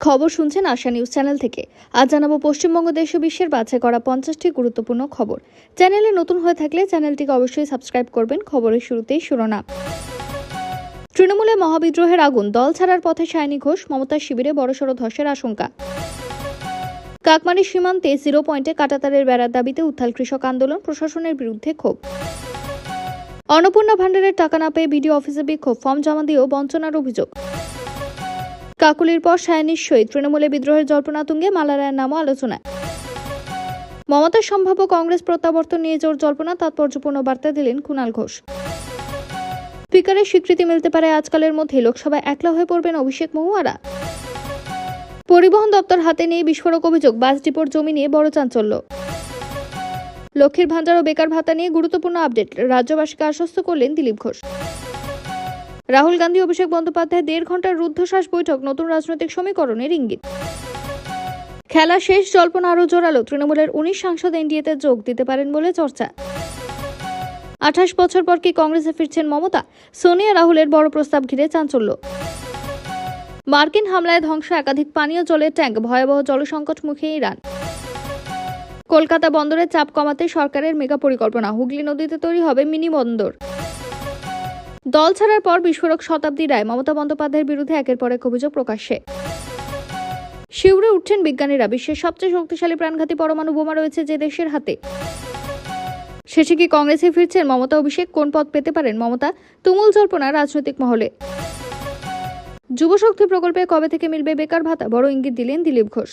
খবর শুনছেন আশা news channel থেকে। আজ জানাবো পশ্চিমবঙ্গ দেশ ও বিশ্বের বাছাই করা 50টি গুরুত্বপূর্ণ খবর। চ্যানেলে নতুন হয়ে থাকলে চ্যানেলটিকে অবশ্যই সাবস্ক্রাইব করবেন। খবরের শুরুতেই শিরোনাম। তৃণমূলে মহাবিদ্রোহের আগুন, দল ছাড়ার পথে সায়নী ঘোষ, মমতার শিবিরে বড়সড় ধসের আশঙ্কা। কাকমারি সীমান্তে 0 পয়েন্টে কাঁটাতারের বেড়ার দাবিতে উত্তাল কৃষক আন্দোলন, প্রশাসনের বিরুদ্ধে ক্ষোভ। অন্নপূর্ণা ভান্ডারের টাকা না পেয়ে বিডিও অফিসে বিক্ষোভ, ফর্ম জমা দিয়েও বঞ্চনার অভিযোগ। কাকুলির পর সায়নীর সহিত তৃণমূলে বিদ্রোহের জল্পনা তুঙ্গে, মালা রায়ের নামও আলোচনায়। মমতার সম্ভাব্য কংগ্রেস প্রত্যাবর্তন নিয়ে জোর জল্পনা, তাৎপর্যপূর্ণ বার্তা দিলেন কুণাল ঘোষ। স্পিকারের স্বীকৃতি মিলতে পারে আজকালের মধ্যে, লোকসভায় একলা হয়ে পড়বেন অভিষেক মহুয়ারা। পরিবহন দপ্তর হাতে নিয়ে বিস্ফোরক অভিযোগ, বাস ডিপোর জমি নিয়ে বড় চাঞ্চল্য। লক্ষ্মীর ভান্ডার ও বেকার ভাতা নিয়ে গুরুত্বপূর্ণ আপডেট, রাজ্যবাসীকে আশ্বস্ত করলেন দিলীপ ঘোষ। রাহুল গান্ধী অভিষেক বন্দ্যোপাধ্যায় 1.5 ঘন্টার রুদ্ধশ্বাস বৈঠক, নতুন রাজনৈতিক সমীকরণের ইঙ্গিত। খেলা শেষ, জল্পনা আরও জোরালো, তৃণমূলের 19 সাংসদ এনডিএতে যোগ দিতে পারেন বলে চর্চা। 28 বছর পর কি কংগ্রেসে ফিরছেন মমতা? সোনিয়া রাহুলের বড় প্রস্তাব ঘিরে চাঞ্চল্য। মার্কিন হামলায় ধ্বংস একাধিক পানীয় জলের ট্যাঙ্ক, ভয়াবহ জলসংকট মুখে ইরান। কলকাতা বন্দরের চাপ কমাতে সরকারের মেগা পরিকল্পনা, হুগলি নদীতে তৈরি হবে মিনি বন্দর। দল ছাড়ার পর বিস্ফোরক শতাব্দী রায়, মমতা বন্দ্যোপাধ্যায়ের বিরুদ্ধে একের পর এক অভিযোগ প্রকাশ্যে। শিউরে উঠছেন বিজ্ঞানীরা, বিশ্বের সবচেয়ে শক্তিশালী প্রাণঘাতী পরমাণু বোমা রয়েছে যে দেশের হাতে। শেষে কি কংগ্রেসে ফিরছেন মমতা অভিষেক? কোন পদ পেতে পারেন মমতা? তুমুল জল্পনা রাজনৈতিক মহলে। যুবশক্তি প্রকল্পে কবে থেকে মিলবে বেকার ভাতা, বড় ইঙ্গিত দিলেন দিলীপ ঘোষ।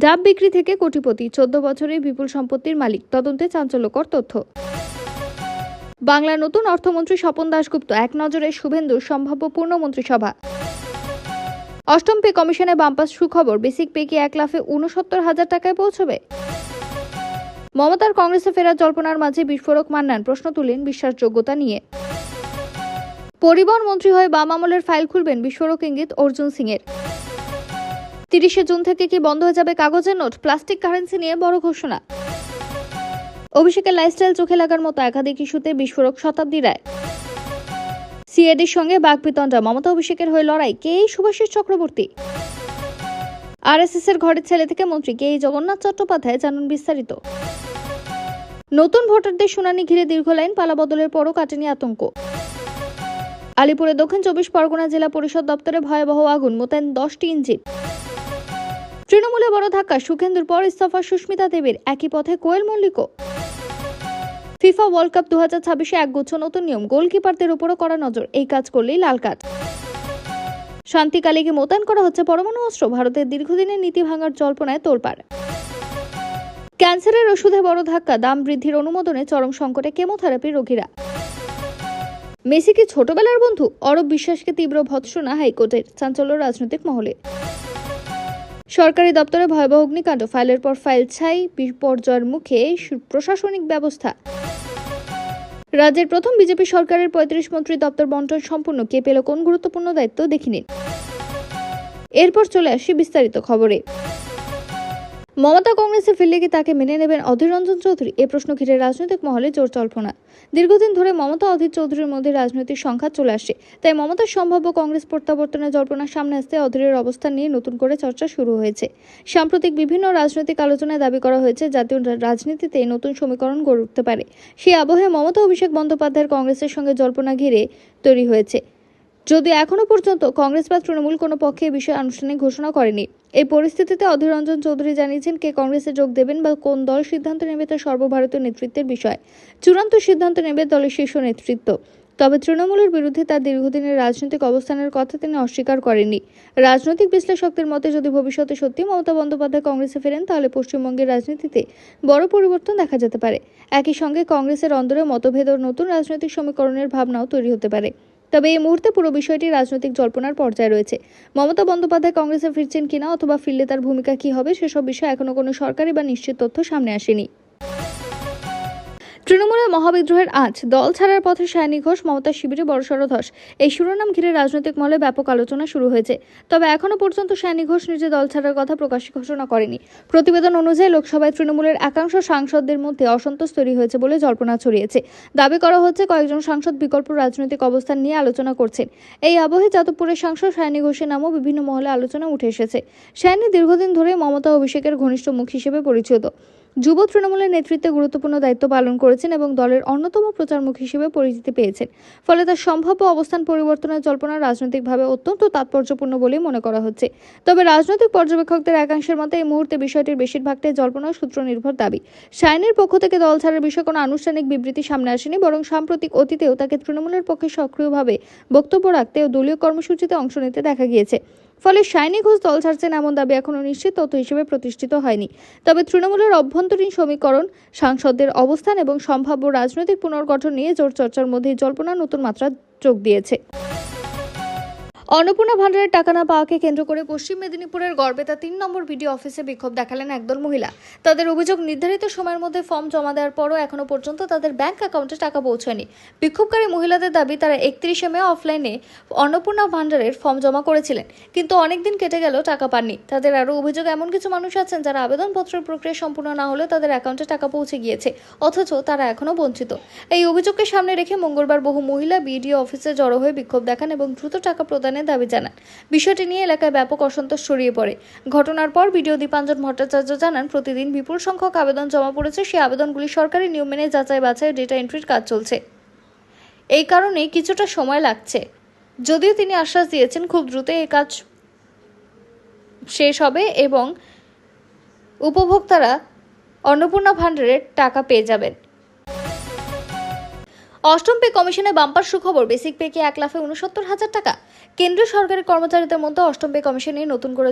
ডাব বিক্রি থেকে কোটিপতি, 14 বছরে বিপুল সম্পত্তির মালিক, তদন্তে চাঞ্চল্যকর তথ্য। বাংলার নতুন অর্থমন্ত্রী স্বপন দাশগুপ্ত, এক নজরে শুভেন্দুর সম্ভাব্য পূর্ণ মন্ত্রিসভা। অষ্টম পে কমিশনে বাম্পাস সুখবর, বেসিক পে কি 1 লাফে 69,000 টাকায় পৌঁছবে? মমতার কংগ্রেসে ফেরার জল্পনার মাঝে বিস্ফোরক মান্নান, প্রশ্ন তুলেন বিশ্বাসযোগ্যতা নিয়ে। পরিবহন মন্ত্রী হয়ে বাম আমলের ফাইল খুলবেন, বিস্ফোরক ইঙ্গিত অর্জুন সিংয়ের। 30 জুন থেকে কি বন্ধ হয়ে যাবে কাগজের নোট, প্লাস্টিক কারেন্সি নিয়ে বড় ঘোষণা। অভিষেকের লাইফস্টাইল চোখে লাগার মতো একাধিক ইস্যুতে বিস্ফোরক শতাব্দী রায়। সিআইডির সঙ্গে বাকবিতণ্ডা, মমতা অভিষেকের হয়ে লড়াই, কে এই শুভাশিস চক্রবর্তী? আরএসএস এর ঘরের ছেলে থেকে মন্ত্রী, কে এই জগন্নাথ চট্টোপাধ্যায়, জানুন বিস্তারিত। নতুন ভোটারদের শুনানি ঘিরে দীর্ঘ লাইন, পালাবদলের পরও কাটেনি আতঙ্ক। আলিপুরে দক্ষিণ 24 পরগনা জেলা পরিষদ দপ্তরে ভয়াবহ আগুন, মোতায়েন 10টি ইঞ্জিন। তৃণমূলে বড় ধাক্কা, সুখেন্দুর পর ইস্তফা সুস্মিতা দেবের, একই পথে কোয়েল মল্লিকও। ফিফা ওয়ার্ল্ড কাপ 2026-এ একগুচ্ছ নতুন নিয়ম, গোলকিপারদের উপরও কড়া নজর, এই কাজ করলেই লাল কার্ড। শান্তিকালে কি মোতায়েন করা হচ্ছে পরমাণু অস্ত্র, ভারতের দীর্ঘদিনের নীতি ভাঙার জল্পনায় তোলপাড়। ক্যান্সারের ওষুধে বড় ধাক্কা, দাম বৃদ্ধির অনুমোদনে চরম সংকটে কেমোথেরাপি রোগীরা। মেসি কি ছোটবেলার বন্ধু? অরব বিশ্বাসকে তীব্র ভৎসনা হাইকোর্টের, চাঞ্চল্য রাজনৈতিক মহলে। সরকারি দপ্তরে ভয়াবহ অগ্নিকাণ্ড, ফাইলের পর ফাইল ছাই, বিপর্যয়ের মুখে প্রশাসনিক ব্যবস্থা। রাজ্যের প্রথম বিজেপি সরকারের 35 মন্ত্রী দপ্তর বন্টন সম্পূর্ণ, কে পেল কোন গুরুত্বপূর্ণ দায়িত্ব দেখে নিন। এরপর চলে আসি বিস্তারিত খবরে। মমতা কংগ্রেসে ফিরলে কি তাকে মেনে নেবেন অধীর রঞ্জন চৌধুরী? এ প্রশ্ন ঘিরে রাজনৈতিক মহলে জোর জল্পনা। দীর্ঘদিন ধরে মমতা অধীর চৌধুরীর মধ্যে রাজনৈতিক সংঘাত চলে আসছে, তাই মমতার সম্ভাব্য কংগ্রেস প্রত্যাবর্তনের জল্পনার সামনে আসতে অধীরের অবস্থান নিয়ে নতুন করে চর্চা শুরু হয়েছে। সাম্প্রতিক বিভিন্ন রাজনৈতিক আলোচনায় দাবি করা হয়েছে জাতীয় রাজনীতিতে নতুন সমীকরণ গড়ে উঠতে পারে। সেই আবহে মমতা অভিষেক বন্দ্যোপাধ্যায়ের কংগ্রেসের সঙ্গে জল্পনা ঘিরে তৈরি হয়েছে, যদিও এখনো পর্যন্ত কংগ্রেস বা তৃণমূল কোনো পক্ষে এই বিষয়ে আনুষ্ঠানিক ঘোষণা করেনি। এই পরিস্থিতিতে অধীর রঞ্জন চৌধুরী জানিয়েছেন কে কংগ্রেসে যোগ দেবেন বা কোন দল সিদ্ধান্ত নেবে তা সর্বভারতীয় নেতৃত্বের বিষয়। চূড়ান্ত সিদ্ধান্ত নেবে দলের শীর্ষ নেতৃত্ব। তবে তৃণমূলের বিরুদ্ধে তার দীর্ঘদিনের রাজনৈতিক অবস্থানের কথা তিনি অস্বীকার করেননি। রাজনৈতিক বিশ্লেষকদের মতে যদি ভবিষ্যতে সত্যি মমতা বন্দ্যোপাধ্যায় কংগ্রেসে ফেরেন, তাহলে পশ্চিমবঙ্গের রাজনীতিতে বড় পরিবর্তন দেখা যেতে পারে। একই সঙ্গে কংগ্রেসের অন্দরে মতভেদ ও নতুন রাজনৈতিক সমীকরণের ভাবনাও তৈরি হতে পারে। তবে এই মুহূর্তে পুরো বিষয়টি রাজনৈতিক জল্পনার পর্যায়ে রয়েছে। মমতা বন্দ্যোপাধ্যায় কংগ্রেসে ফিরছেন কিনা অথবা ফিরলে তার ভূমিকা কি হবে, সেসব বিষয়ে এখনো কোনো সরকারি বা নিশ্চিত তথ্য সামনে আসেনি। তৃণমূলের মহাবিদ্রোহের আঁচ, দল ছাড়ার পথে সায়নী ঘোষ, মমতার শিবিরে বড়সড় ধস। এই শিরোনাম ঘিরে রাজনৈতিক মহলে ব্যাপক আলোচনা শুরু হয়েছে। তবে এখনো পর্যন্ত সায়নী ঘোষ নিজে দল ছাড়ার কথা প্রকাশ্যে ঘোষণা করেনি। প্রতিবেদন অনুযায়ী লোকসভায় তৃণমূলের একাংশ সাংসদদের মধ্যে অসন্তোষ তৈরি হয়েছে বলে জল্পনা ছড়িয়েছে। দাবি করা হচ্ছে কয়েকজন সাংসদ বিকল্প রাজনৈতিক অবস্থান নিয়ে আলোচনা করছেন। এই আবহে যাদবপুরের সাংসদ সায়নী ঘোষের নামও বিভিন্ন মহলে আলোচনা উঠে এসেছে। সায়নী দীর্ঘদিন ধরে মমতা অভিষেকের ঘনিষ্ঠ মুখ হিসেবে পরিচিত। যুব তৃণমূলের নেতৃত্বে গুরুত্বপূর্ণ দায়িত্ব পালন করেছেন এবং দলের অন্যতম প্রচারমুখ হিসেবে পরিচিতি পেয়েছেন। ফলে তার সম্ভাব্য অবস্থান পরিবর্তনের জল্পনা রাজনৈতিকভাবে অত্যন্ত তাৎপর্যপূর্ণ বলেই মনে করা হচ্ছে। তবে রাজনৈতিক পর্যবেক্ষকদের একাংশের মতে এই মুহূর্তে বিষয়টির বেশিরভাগটাই জল্পনার সূত্র নির্ভর দাবি। সায়নীর পক্ষ থেকে দল ছাড়ার বিষয়ে কোনো আনুষ্ঠানিক বিবৃতি সামনে আসেনি, বরং সাম্প্রতিক অতীতেও তাকে তৃণমূলের পক্ষে সক্রিয়ভাবে বক্তব্য রাখতে ও দলীয় কর্মসূচিতে অংশ নিতে দেখা গিয়েছে। ফলে সায়নী ঘোষ দল ছাড়ছেন এমন দাবি এখনো নিশ্চিত তথ্য হিসেবে প্রতিষ্ঠিত হয়নি। তবে তৃণমূলের অভ্যন্তরীণ সমীকরণ, সাংসদদের অবস্থান এবং সম্ভাব্য রাজনৈতিক পুনর্গঠন নিয়ে জোর চর্চার মধ্যেই জল্পনা নতুন মাত্রা যোগ দিয়েছে। অন্নপূর্ণা ভান্ডারের টাকা না পাওয়াকে কেন্দ্র করে পশ্চিম মেদিনীপুরের গড়বেতা 3 নম্বর বিডিও অফিসে বিক্ষোভ দেখালেন একদল মহিলা। তাদের অভিযোগ, নির্ধারিত সময়ের মধ্যে ফর্ম জমা দেওয়ার পরও এখনো পর্যন্ত তাদের ব্যাংক অ্যাকাউন্টে টাকা পৌঁছায়নি। বিক্ষোভকারী মহিলাদের দাবি, তারা 31শে মে অফলাইনে অন্নপূর্ণা ভান্ডারের ফর্ম জমা করেছিলেন, কিন্তু অনেকদিন কেটে গেল টাকা পাননি। তাদের আরও অভিযোগ, এমন কিছু মানুষ আছেন যারা আবেদনপত্রের প্রক্রিয়া সম্পূর্ণ না হলে তাদের অ্যাকাউন্টে টাকা পৌঁছে গিয়েছে, অথচ তারা এখনো বঞ্চিত। এই অভিযোগকে সামনে রেখে মঙ্গলবার বহু মহিলা বিডিও অফিসে জড়ো হয়ে বিক্ষোভ দেখান এবং দ্রুত টাকা প্রদানের দাবি জানান। বিষয়টি নিয়ে এলাকায় ব্যাপক অসন্তোষ ছড়িয়ে পড়ে। ঘটনার পর বিডিও দীপাঞ্জন ভট্টাচার্য জানান, প্রতিদিন বিপুল সংখ্যক আবেদন জমা পড়েছে। সেই আবেদনগুলি সরকারি নিয়ম মেনে যাচাই বাছাই, ডেটা এন্ট্রির কাজ চলছে। এই কারণেই কিছুটা সময় লাগছে। যদিও তিনি আশ্বাস দিয়েছেন খুব দ্রুত এই কাজ শেষ হবে এবং উপভোক্তারা অন্নপূর্ণা ভান্ডারের টাকা পেয়ে যাবেন। অষ্টম পে কমিশনে বাম্পার সুখবর, বেসিক পে কে 1,69,000 টাকা। কেন্দ্রীয় সরকারি কর্মচারীদের মধ্যে অষ্টম পে কমিশন নিয়ে নতুন করে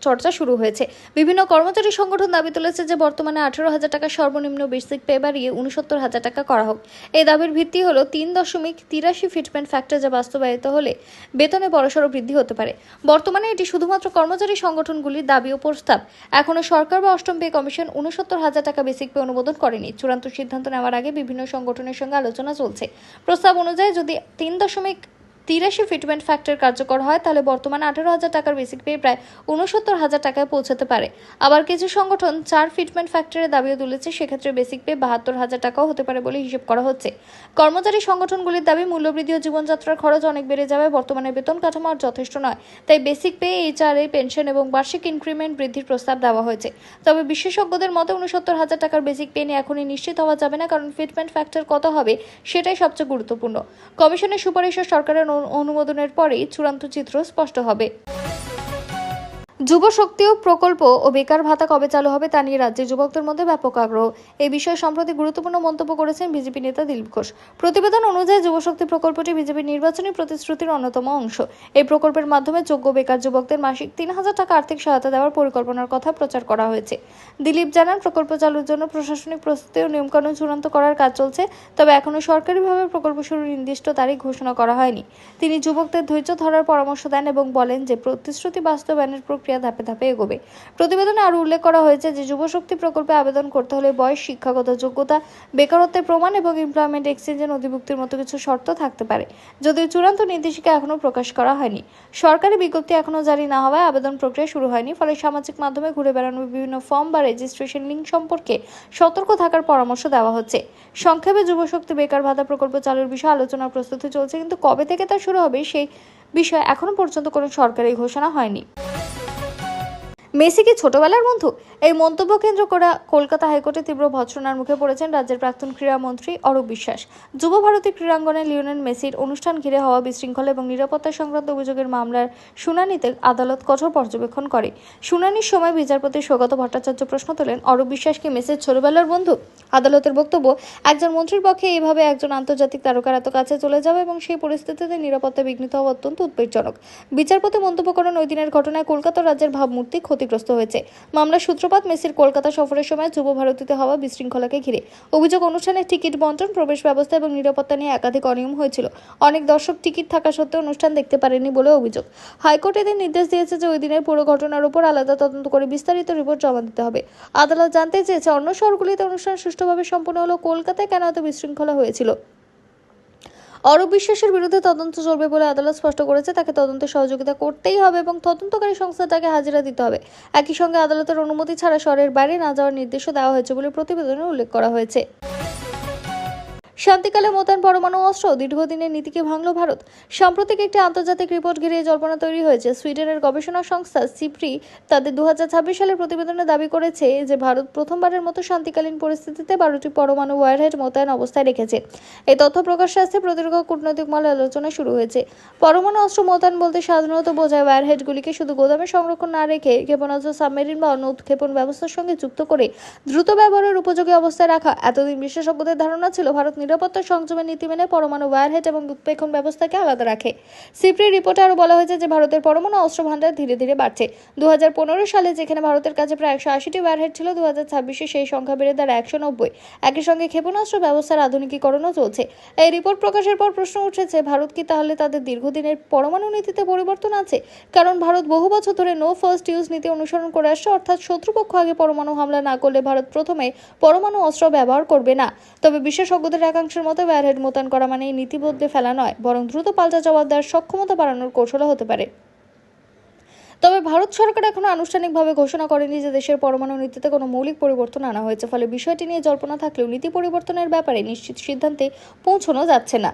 চর্চা শুরু হয়েছে। বিভিন্ন কর্মচারী সংগঠন দাবি তুলেছে যে বর্তমানে 18,000 টাকা সর্বনিম্ন বেসিক পে বাড়িয়ে 69,000 টাকা করা হোক। এই দাবির ভিত্তি হলো 3.83 ফিটমেন্ট ফ্যাক্টর, যা বাস্তবায়িত হলে বেতনে বড়সড় বৃদ্ধি হতে পারে। বর্তমানে এটি শুধুমাত্র কর্মচারী সংগঠনগুলির দাবি ও প্রস্তাব। এখনো সরকার বা অষ্টম পে কমিশন 69,000 টাকা বেসিক পে অনুমোদন করেনি। চূড়ান্ত সিদ্ধান্ত নেওয়ার আগে বিভিন্ন সংগঠনের সঙ্গে আলোচনা চলছে। প্রস্তাব অনুযায়ী যদি 3.83 ফিটমেন্ট ফ্যাক্টর কার্যকর হয়, তাহলে বর্তমানে 18,000 টাকার বেসিক পে প্রায় 69,000 টাকায় পৌঁছাতে পারে। আবার কিছু সংগঠন 4 ফিটমেন্ট ফ্যাক্টরের দাবিও তুলেছে। সেক্ষেত্রে বেসিক পে 72,000 টাকাও হতে পারে বলে হিসেব করা হচ্ছে। কর্মচারী সংগঠনগুলির দাবি, মূল্যবৃদ্ধি ও জীবনযাত্রার খরচ অনেক বেড়ে যাবে। বর্তমানে বেতন কাঠামো আর যথেষ্ট নয়, তাই বেসিক পে, এইচআরএ, পেনশন এবং বার্ষিক ইনক্রিমেন্ট বৃদ্ধির প্রস্তাব দেওয়া হয়েছে। তবে বিশেষজ্ঞদের মতে 69,000 টাকার বেসিক পে নিয়ে এখনই নিশ্চিত হওয়া যাবে না, কারণ ফিটমেন্ট ফ্যাক্টর কত হবে সেটাই সবচেয়ে গুরুত্বপূর্ণ। কমিশনের সুপারিশ ও সরকারের অনুমোদনের পরেই চূড়ান্ত চিত্র স্পষ্ট হবে। যুব শক্তি প্রকল্প ও বেকার ভাতা কবে চালু হবে তা নিয়ে রাজ্যের যুবকদের মধ্যে ব্যাপক আগ্রহ। এই বিষয়ে সম্প্রতি গুরুত্বপূর্ণ মন্তব্য করেছেন বিজেপি নেতা দিলীপ ঘোষ। প্রতিবেদন অনুযায়ী যুবশক্তি প্রকল্পটি বিজেপির নির্বাচনী প্রতিশ্রুতির অন্যতম অংশ। এই প্রকল্পের মাধ্যমে যোগ্য বেকার যুবকদের মাসিক 3,000 টাকা আর্থিক সহায়তা দেওয়ার পরিকল্পনার কথা প্রচার করা হয়েছে। দিলীপ জানান, প্রকল্প চালুর জন্য প্রশাসনিক প্রস্তুতি ও নিয়মকানুন চূড়ান্ত করার কাজ চলছে, তবে এখনও সরকারিভাবে প্রকল্প শুরুর নির্দিষ্ট তারিখ ঘোষণা করা হয়নি। তিনি যুবকদের ধৈর্য ধরার পরামর্শ দেন এবং বলেন যে প্রতিশ্রুতি বাস্তবায়নের প্রক্রিয়া ধাপে ধাপে এগোবে। প্রতিবেদনে আরো উল্লেখ করা হয়েছে যে যুবশক্তি প্রকল্পে আবেদন করতে হলে বয়স, শিক্ষাগত যোগ্যতা, বেকারত্বের প্রমাণ এবং এমপ্লয়মেন্ট এক্সচেঞ্জে নথিভুক্তির মতো কিছু শর্ত থাকতে পারে। যদিও চূড়ান্ত নির্দেশিকা এখনো প্রকাশ করা হয়নি, সরকারি বিজ্ঞপ্তি এখনো জারি না হওয়ায় আবেদন প্রক্রিয়া শুরু হয়নি। ফলে সামাজিক মাধ্যমে ঘুরে বেড়ানো বিভিন্ন ফর্ম বা রেজিস্ট্রেশন লিঙ্ক সম্পর্কে সতর্ক থাকার পরামর্শ দেওয়া হচ্ছে। সংক্ষেপে, যুবশক্তি বেকার ভাতা প্রকল্প চালুর বিষয়ে আলোচনার প্রস্তুতি চলছে, কিন্তু কবে থেকে তা শুরু হবে সেই বিষয়ে এখনো পর্যন্ত কোনো সরকারি ঘোষণা হয়নি। মেসি কি ছোটবেলার বন্ধু? এই মন্তব্য কেন্দ্র করে কলকাতা হাইকোর্টে তীব্র ভৎসনার মুখে পড়েছেন রাজ্যের প্রাক্তন ক্রীড়ামন্ত্রী অরূপ বিশ্বাস। যুব ভারতী ক্রীড়াঙ্গনে লিওনেল মেসির অনুষ্ঠান ঘিরে হওয়া বিশৃঙ্খলা এবং নিরাপত্তা সংক্রান্ত অভিযোগের মামলার শুনানিতে আদালত কঠোর পর্যবেক্ষণ করে। শুনানির সময় বিচারপতি সৌগত ভট্টাচার্য প্রশ্ন তোলেন, অরূপ বিশ্বাস কি মেসির ছোটবেলার বন্ধু? আদালতের বক্তব্য, একজন মন্ত্রীর পক্ষে এইভাবে একজন আন্তর্জাতিক তারকার এত কাছে চলে যাওয়া এবং সেই পরিস্থিতিতে নিরাপত্তা বিঘ্নিত হওয়া অত্যন্ত উদ্বেগজনক। বিচারপতি মন্তব্য করেন, ওই দিনের ঘটনায় কলকাতা রাজ্যের ভাবমূর্তি ক্ষতি ক্ষতিগ্রস্ত হয়েছে। মামলার সূত্রপাত মেসির কলকাতা সফরের সময় যুব ভারতীতে হওয়া বিশৃঙ্খলাকে ঘিরে। অভিযোগ, অনুষ্ঠানের টিকিট বণ্টন, প্রবেশ ব্যবস্থা এবং নিরাপত্তা নিয়ে একাধিক অনিয়ম হয়েছিল। অনেক দর্শক টিকিট থাকা সত্ত্বেও অনুষ্ঠান দেখতে পারেননি বলে অভিযোগ। হাইকোর্ট এদের নির্দেশ দিয়েছে যে ওই দিনের পুরো ঘটনার উপর আলাদা তদন্ত করে বিস্তারিত রিপোর্ট জমা দিতে হবে। আদালত জানতে চেয়েছে, অন্য শহরগুলিতে অনুষ্ঠান সুষ্ঠুভাবে সম্পন্ন হলো, কলকাতায় কেন এত বিশৃঙ্খলা হয়েছিল। অরূপ বিশ্বাসের বিরুদ্ধে তদন্ত চলবে বলে আদালত স্পষ্ট করেছে। তাকে তদন্তে সহযোগিতা করতেই হবে এবং তদন্তকারী সংস্থাটাকে হাজিরা দিতে হবে। একই সঙ্গে আদালতের অনুমতি ছাড়া শহরের বাইরে না যাওয়ার নির্দেশও দেওয়া হয়েছে বলে প্রতিবেদনে উল্লেখ করা হয়েছে। শান্তিকালে মোতায়েন পরমাণু অস্ত্র, দীর্ঘদিনের নীতিকে ভাঙল ভারত। সাম্প্রতিক একটি আন্তর্জাতিক রিপোর্ট ঘিরে জল্পনা তৈরি হয়েছে। সুইডেনের গবেষণা সংস্থা সিপ্রি তাদের 2026 সালের প্রতিবেদনে দাবি করেছে যে ভারত প্রথমবারের মতো শান্তিকালীন পরিস্থিতিতে 12টি পরমাণু ওয়ারহেড মোতায়েন অবস্থায় রেখেছে। এই তথ্য প্রকাশ্যে আসতে প্রতিরক্ষা কূটনৈতিক মহলে আলোচনা শুরু হয়েছে। পরমাণু অস্ত্র মোতায়েন বলতে সাধারণত বোঝায় ওয়ারহেডগুলিকে শুধু গোদামে সংরক্ষণ না রেখে ক্ষেপণাস্ত্র, সাবমেরিন বা অন্য উৎক্ষেপণ ব্যবস্থার সঙ্গে যুক্ত করে দ্রুত ব্যবহারের উপযোগী অবস্থায় রাখা। এতদিন বিশেষজ্ঞদের ধারণা ছিল ভারত নিরাপত্তা সংযমের নীতি মেনে পরমাণু ওয়ারহেড এবং উৎক্ষেপণ ব্যবস্থাকে আলাদা রাখে। সিপ্রি রিপোর্টে আরও বলা হয়েছে যে ভারতের পরমাণু অস্ত্র ভান্ডার ধীরে ধীরে বাড়ছে। 2015 সালে যেখানে ভারতের কাছে প্রায় 180টি ওয়ারহেড ছিল, 2026-এ সেই সংখ্যা বেড়ে দাঁড়ায় 190। একই সঙ্গে ক্ষেপণাস্ত্র ব্যবস্থার আধুনিকীকরণও চলছে। এই রিপোর্ট প্রকাশের পর প্রশ্ন উঠেছে, ভারত কি তাহলে তাদের দীর্ঘদিনের পরমাণু নীতিতে পরিবর্তন আছে? কারণ ভারত বহু বছর ধরে নো ফার্স্ট ইউজ নীতি অনুসরণ করে আসছে, অর্থাৎ শত্রুপক্ষ আগে পরমাণু হামলা না করলে ভারত প্রথমে পরমাণু অস্ত্র ব্যবহার করবে না। তবে বিশেষজ্ঞদের একাংশের মতো ওয়ারহেড মোতায়েন করা মানে এই নীতি বদলে ফেলা নয়, বরং দ্রুত পাল্টা জবাব দেওয়ার সক্ষমতা বাড়ানোর কৌশল হতে পারে। তবে ভারত সরকার এখনো আনুষ্ঠানিকভাবে ঘোষণা করেনি যে দেশের পরমাণু নীতিতে কোনো মৌলিক পরিবর্তন আনা হয়েছে। ফলে বিষয়টি নিয়ে জল্পনা থাকলেও নীতি পরিবর্তনের ব্যাপারে নিশ্চিত সিদ্ধান্তে পৌঁছানো যাচ্ছে না।